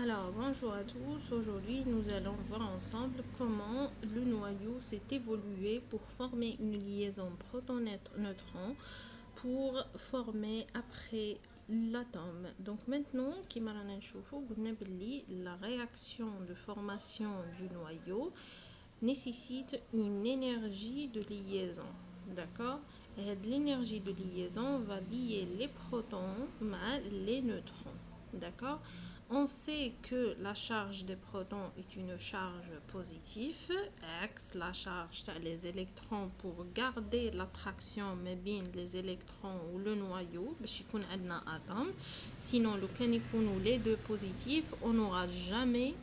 Alors, bonjour à tous. Aujourd'hui, nous allons voir ensemble comment le noyau s'est évolué pour former une liaison proton-neutron pour former après l'atome. Donc maintenant, كيما رانا نشوفوا قلنا باللي la réaction de formation du noyau nécessite une énergie de liaison. D'accord? Et l'énergie de liaison va lier les protons à les neutrons. D'accord? On sait que la charge des protons est une charge positive, X, la charge des électrons pour garder l'attraction mais les électrons ou le noyau, باش يكون عندنا atome. Sinon, لو كان يكونوا les deux positifs, on n'aura jamais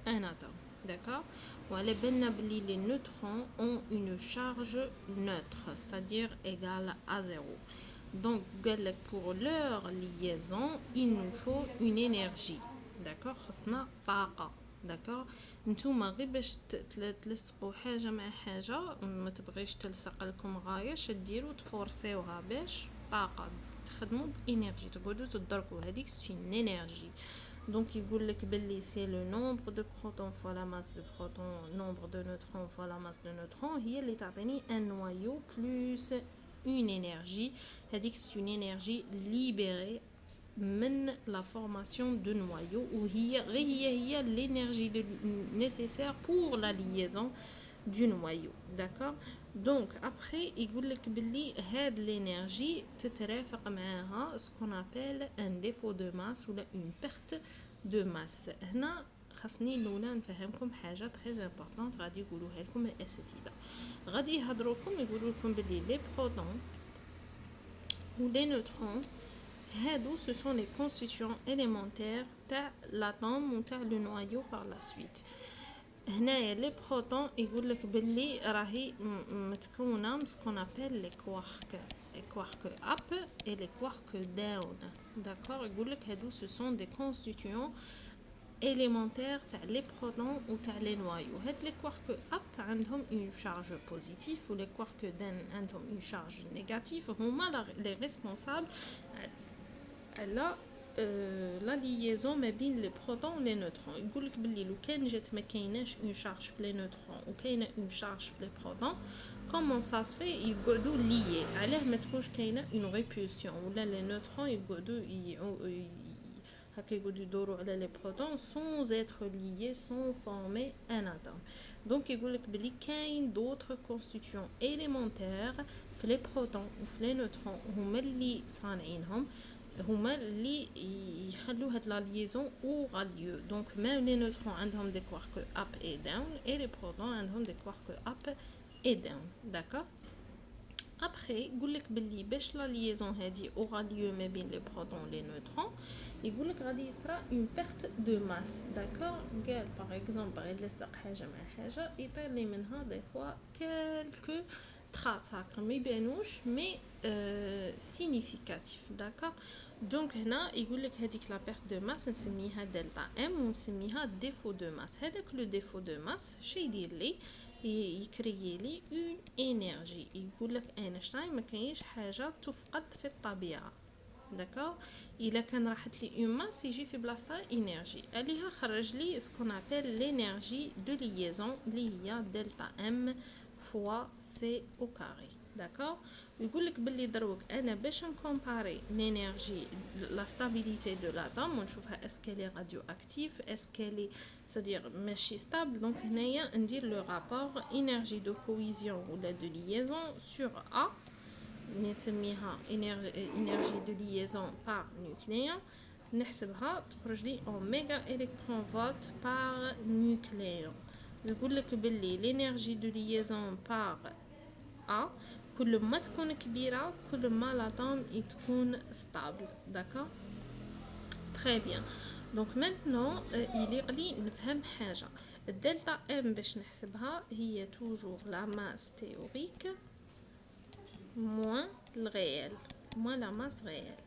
un atome. D'accord? وعلى بالنا بلي les neutrons ont une charge neutre, c'est-à-dire égale à 0. Donc, pour leur liaison, il nous faut une énergie. D'accord? خصنا طاقة. d'accord? نتوما غير باش تلصقوا حاجة مع حاجة ما تبغيش تلصق لكم غايش ديروا تفورسيوها باش طاقة تخدموا بإنرجي تقعدوا تضربوا هذيك سي une énergie. Donc يقول لك باللي c'est le nombre de protons fois la masse de protons, nombre de neutrons fois la masse de neutrons هي اللي تعطيني un noyau plus une énergie. C'est-à-dire que c'est une énergie libérée من la formation de noyau وهي l'énergie nécessaire pour la liaison du noyau. D'accord? Donc après يقول لك باللي هاد l'énergie تترافق معاها ce qu'on appelle un défaut de masse ou une perte de masse. هنا خاصني الاولى نفهمكم حاجه très importante غادي يقولوها لكم الاساتذه. غادي يهضروا لكم يقولوا لكم باللي les protons ou les neutrons هادو ce sont les constituants élémentaires تاع l'atome ou تاع le noyau par la suite. هنايا لي بروتون يقول لك باللي راهي متكونه من سكون ابل لي كوارك اب et les quarks down. d'accord? يقول لك هادو ce sont des constituants élémentaires تاع لي بروتون و تاع لي نوايو. هاد لي كوارك اب عندهم une charge positive و لي كوارك down عندهم une charge négative. هما les responsables على لا ليزون ما بين لي بروتون و لي نوترون. يقول لك باللي لو كان جات ما كايناش اون شارج في لي نوترون و كاينه اون شارج في لي بروتون كومون سا سفي يقعدوا ليي. علاه ما تكونش كاينه اون ريبولسيون ولا لي نوترون يقعدوا هكا يقعدوا يدوروا على لي بروتون سون être liés sans former un atome. دونك يقول لك باللي كاين دوطخ كونستيتيون élémentaires في لي بروتون و في لي نوترون هما اللي صانعينهم هما اللي يخلوا هاد لا ليزون او غاليو. دونك ميم لي نوترون عندهم دي كوارك اب اي داون اي لي بروتون عندهم دي كوارك اب اي داون. داكور؟ ابخي يقول لك باللي باش لا ليزون هادي او غاليو ما بين لي بروتون لي نوترون يقول لك غادي يصرى اون بيرت دو ماس. داكور؟ قال باغ اكزومبل غير لصق حاجه مع حاجه يطير لي منها دي فوا كالكو تراس هكا ما يبانوش مي سينيفيكاتيف. داكور؟ دونك هنا يقول لك هذيك لا بيرت دو ماس نسميها دلتا ام ونسميها ديفو دو ماس. هذاك لو ديفو دو ماس شي يدير لي يكريي لي اون انرجي. يقول لك اينشتاين ما كاينش حاجه تفقد في الطبيعه. داكور؟ الا كان راحت لي اون ماس يجي في بلاصتها انرجي. عليها خرج لي سكون ابل لينيرجي دو ليزون اللي هي دلتا ام فوا سي او كاري. داكور؟ يقول لك باللي دروك انا باش نكومباري لينيرجي لا ستابيليتي دو لاتوم ونشوفها اسكالي راديو اكتيف اسكالي سادير ماشي ستابل. دونك هنايا ندير لو رابور انرجي دو كويزيون ولا دو ليزون سور ا نسميها انرجي دو ليزون بار نوكليون نحسبها تخرج لي اوميغا الكترون فولت بار نوكليون. يقول لك باللي لينرجي دو ليزون بار ا كل ما تكون كبيرة كل ما l'atome تكون stable. d'accord? très bien. donc maintenant يليق لي نفهم حاجة. الدلتا ام باش نحسبها هي toujours la masse théorique moins le réel moins la masse réelle.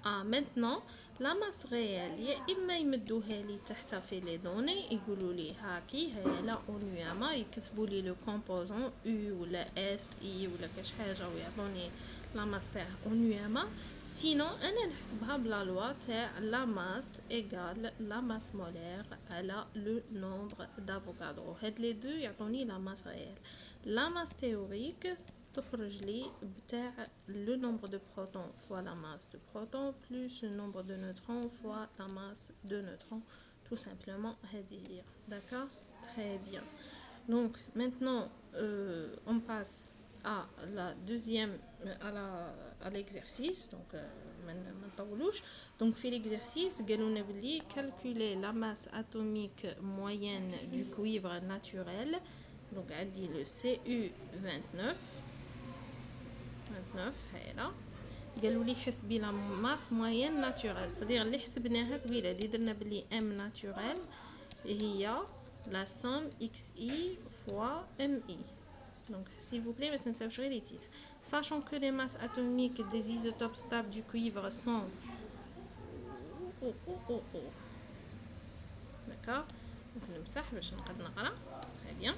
maintenant لا ماس ريال يا اما يمدوها لي تحت في لي دوني يقولوا لي هاكي هي لا اونياما يكتبوا لي لو كومبوزون او ولا اس اي ولا كاش حاجه ويعطوني la masse تاع en UMA. Sinon انا نحسبها بلا loi تاع la masse égale la masse molaire على le nombre d'Avogadro. هاد les deux يعطوني la masse réelle. La masse théorique تخرج لي بتاع le nombre de protons fois la masse de protons plus le nombre de neutrons fois la masse de neutrons, tout simplement هذه هي. D'accord, très bien. Donc maintenant on passe à la deuxième à l'exercice. Donc donc fait l'exercice قالونا بلي calculer la masse atomique moyenne du cuivre naturel. Donc on dit le CU29 هيلا. قالوا لي حسبي la masse moyenne naturelle, c'est-à-dire اللي حسبناها قبيله اللي درنا بلي m naturel هي la somme xi fois mi. Donc s'il vous plaît, maintenant ça les titres. Sachant que les masses atomiques des isotopes stables du cuivre sont d'accord. Donc نمسح باش نقدر نقرا. Très bien.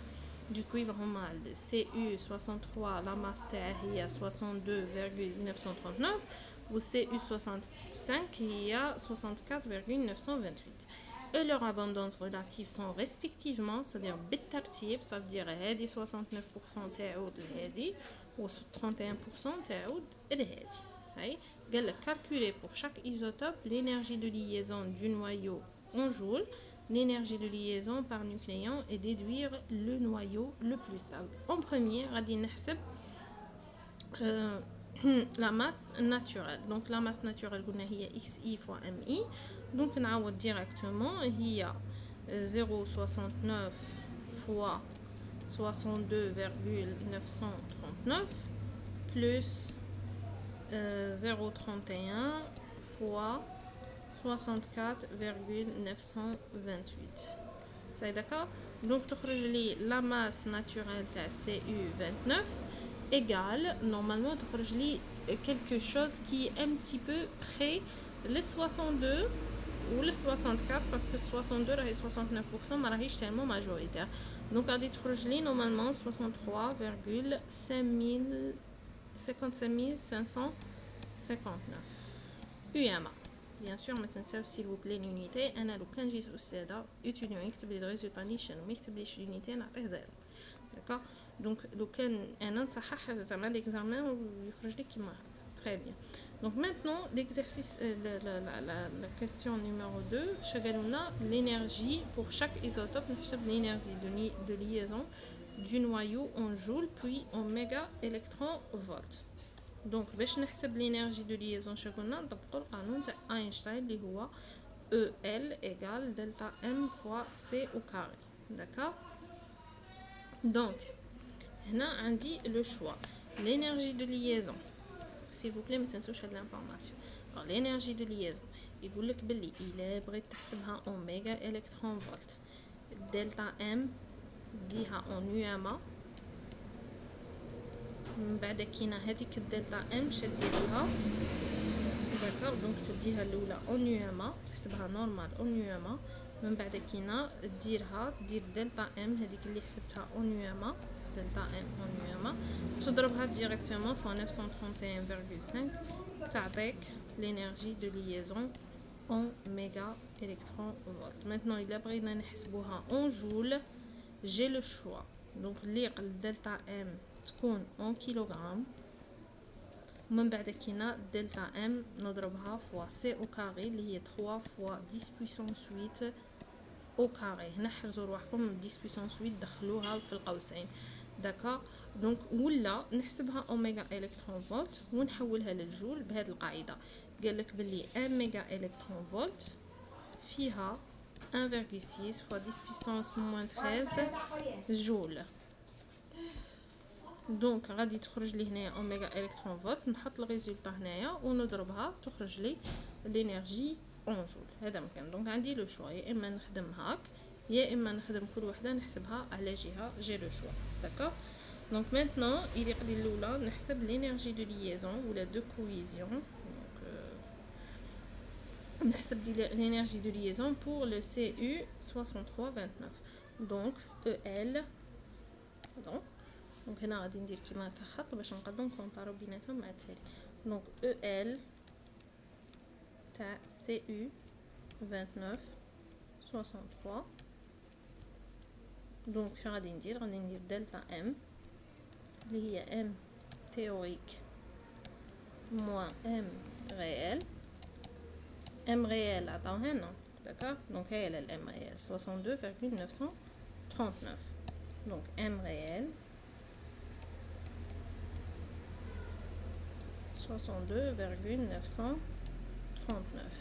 Du cuivre on a le CU63, la masse تاعها هي 62,939 ou CU65 هي 64,928. Et leurs abondances relatives sont respectivement, c'est-à-dire بالترتيب, ça veut dire هذه 69% تعود لهذه و 31% تعود لهذه. صحيح. قال لك calculer pour chaque isotope l'énergie de liaison du noyau en joules, l'énergie de liaison par nucléon et déduire le noyau le plus stable. En premier, غادي نحسب la masse naturelle. Donc la masse naturelle قلنا هي xi fois mi. Donc نعوض directement هي 0,69 fois 62,939 plus 0,31 fois 64,928. C'est d'accord? Donc تخرج لي la masse naturelle تاع CU29 égale, normalement تخرج لي quelque chose qui est un petit peu près les 62 ou les 64 parce que 62 راهي 69% ما راهيش tellement majoritaire. Donc غادي تخرج لي normalement 63,55,559 UMA. Bien sûr, maintenant s'il vous plaît l'unité. أنا لو كان جيت أستاذة étudiant يكتب لي الريزولتا نيشان وما يكتبليش l'unité نعطيه زيرو. D'accord. Donc لو كان أنا نصحح زعما l'examen ويخرج لي كيما هكا. Très bien. Donc maintenant l'exercice la question numéro 2 شغلونا l'énergie pour chaque isotope نحسب l'énergie de liaison du noyau en joule puis en méga électron volt. Donc باش نحسب l'énergie de liaison شغلنا نطبقوا القانون تاع اينشتاين اللي هو EL égale delta M fois C au carré. D'accord. Donc هنا عندي le choix. L'énergie de liaison, s'il vous plaît ما تنسوش هاد l'information. Alors l'énergie de liaison يقول لك باللي إلا بغيت تحسبها en méga électron volt delta M ديها en UMA. من بعد كاينه هذيك الدلتا ام شديرها. داكوغ. دونك تديها الاولى اون يوما تحسبها نورمال اون يوما. من بعد كاينه ديرها دير دلتا ام هذيك اللي حسبتها اون يوما دلتا ام اون يوما تضربها ديريكتومون في 931,5 تعطيك لينيرجي دو ليزون en méga électron volt. Maintenant il a بغينا نحسبوها en joule, j'ai le choix. Donc اللي delta m تكون en kilogramme. ومن بعد كاينه دلتا ام نضربها فوا سي او كاري اللي هي 3 فوا 10 puissance 8 او كاري. هنا حرزوا رواحكم 10 puissance 8 دخلوها في القوسين. داكوغ. دونك ولا نحسبها اوميغا الكترون فولت ونحولها للجول بهذه القاعده. قال لك باللي 1 ميغا الكترون فولت فيها 1,6 fois 10 puissance moins 13 جول. دونك غادي تخرج لي هنايا اوميغا الكترون فولت. نحط الريزولطا هنايا ونضربها تخرج لي الانرجي اون جول. هذا مكان. دونك عندي لو شوا يا اما نخدم هاك يا اما نخدم كل وحده نحسبها على جهه. جي لو شوا. داكوغ. دونك مينتنون الي قدي الاولى نحسب لينيرجي دو ليزون ولا دو كويزيون. نحسب l'énergie de liaison pour le CU6329. Donc EL, pardon, دونك هنا غادي ندير كيما هكا خط باش نقدروا نكومبارو بيناتهم مع التالي. دونك او ال تاع سي يو 2963. دونك شنو غادي ندير دلتا ام اللي هي ام تhéorique moins m réel. m réel عطاوها لنا داكوغ. دونك هي الام réel 62,939. دونك m réel 62,939.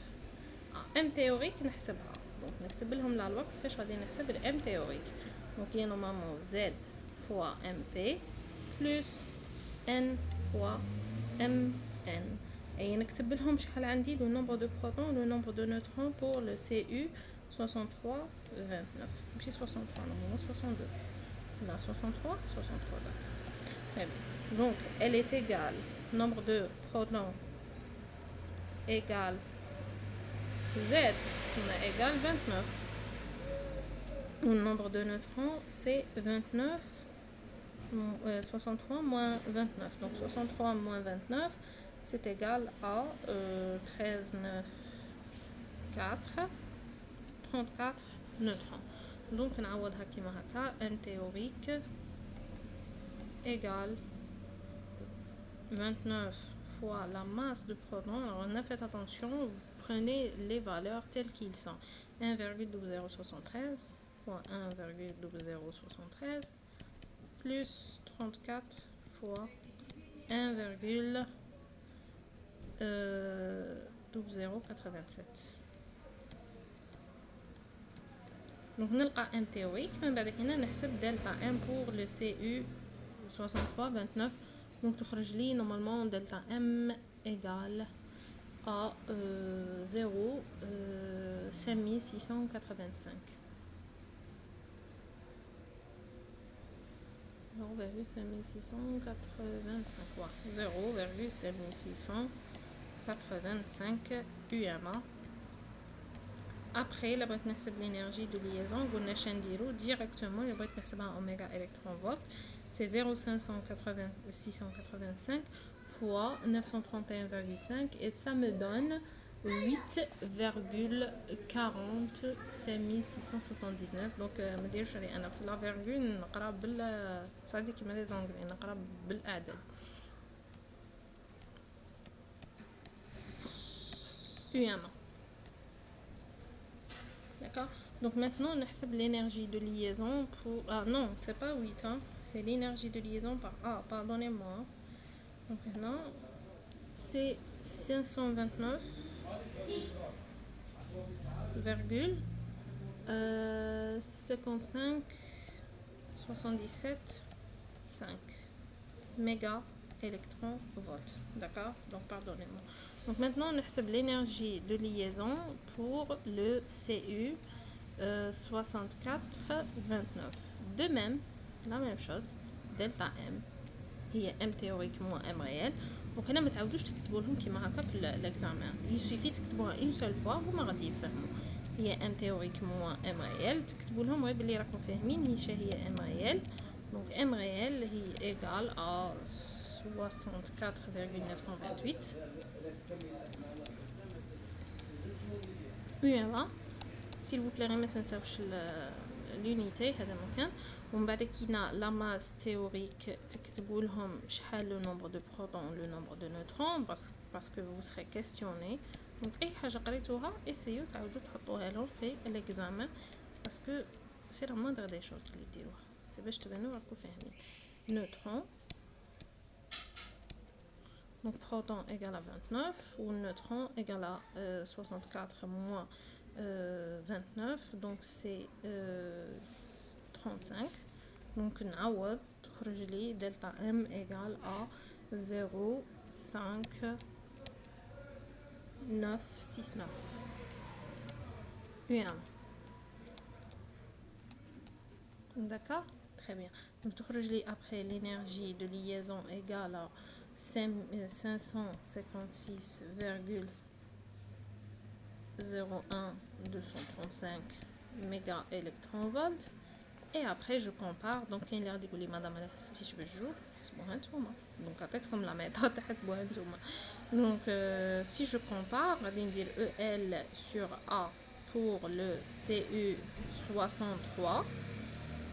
m théorique نحسبها. دونك نكتب لهم لا الوقت كيفاش غادي نحسب الام théorique. دونك هي نورمالمون z fois mp plus n fois mn. et نكتب لهم شحال عندي le nombre de protons le nombre de neutrons pour le CU 6329 ماشي 63 non 62 là 63 d'accord. Très bien. Donc elle est égale nombre de protons égale Z c'est égal 29. Le nombre de neutrons c'est 29 63 moins 29. Donc 63 moins 29 c'est égal à 13, 9, 4, 34 neutrons. Donc on a كيما هكا M théorique égale 29 fois la masse de protons. Alors on a fait attention, vous prenez les valeurs telles qu'ils sont. 1,0073 fois 1,0073 plus 34 fois 1,0087. Donc نلقى m théorique من بعد هنا نحسب delta m pour le CU 6329. donc تخرج لي normalement delta m égale à 0,5685. 0,5685 UMA. Après, la بغيت نحسب l'énergie de liaison قلنا شنديرو directement la بغيت نحسبها oméga électron volt c'est 0,685 fois 931,5 et ça me donne 8,405679. donc ما نديرش عليه انا في لا فيرغول نقرا بال صادي كيما لي زونغلي نقرا بالاعداد. UMA. D'accord. Donc maintenant on nahseb l'énergie de liaison pour non c'est pas 8 hein, c'est l'énergie de liaison par pardonnez-moi. Donc maintenant c'est 529 virgule 55 77 5 méga électron volt. D'accord. Donc pardonnez-moi. Donc maintenant on nahseb l'énergie de liaison pour le CU 6429. De même, la même chose, delta M هي M théorique moins M réel. Donc هنا ما تعاودوش تكتبوا لهم كيما هكا في l'examen. Il suffit تكتبوها une seule fois هما غادي يفهموا. هي M théorique moins M réel. تكتبوا لهم غير بلي راكم فاهمين هي هي M réel. Donc M réel هي égale à 64,928 UMA. s'il vous plaît ما تنساوش l'unité هذا مكان. ومن بعد كينا لا ماس تhéorique تكتبوا لهم شحال لو نومبر دو بروتون لو نومبر دو نوترون باسكو vous serez questionné. donc اي حاجه قريتوها اسيو تعاودوا تحطوها لهم في الاكزامان باسكو سي لا موندر دي شوز اللي ديروها سي باش تبانوا راكم فاهمين. نوترون donc proton égale à 29 ou neutron égale à 64 moins 29 donc c'est 35. donc نعوض تخرج لي delta m égale à 0,5969 UM. d'accord. très bien. donc تخرج لي après l'énergie de liaison égale à 556,01235 méga électron volt Et après, je compare. Donc, il a dit, madame, si je veux jouer, donc, peut-être comme la méthode, donc, si je compare, on va dire EL sur A pour le CU63,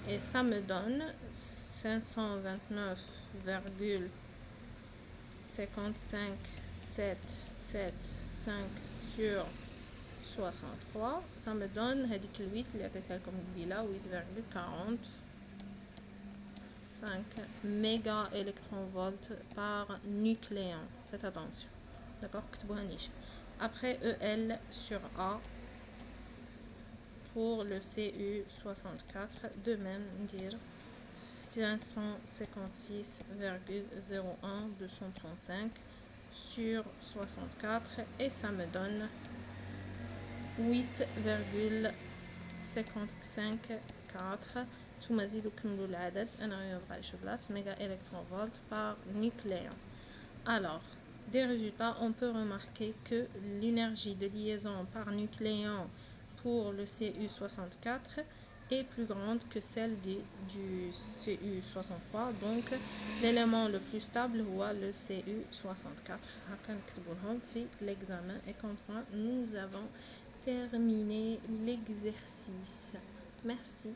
et ça me donne 529,55775 sur 63. Ça me donne, هذيك ال 8 اللي عطيتها لكم قبيله 8,45 méga électronvolts par nucléon. Faites attention. D'accord, كتبوها نيشان. Après EL sur A pour le CU64, de même dire 556,01 sur 64 et ça me donne 8,554 ثم زيدوا كملوا العدد انا غير نبقى نشوف بلاص méga électron volt par nucléon. Alors, des résultats, on peut remarquer que l'énergie de liaison par nucléon pour le CU64 est plus grande que celle du CU63. Donc, l'élément le plus stable est le CU64. L'examen et comme ça, nous avons terminé l'exercice. Merci.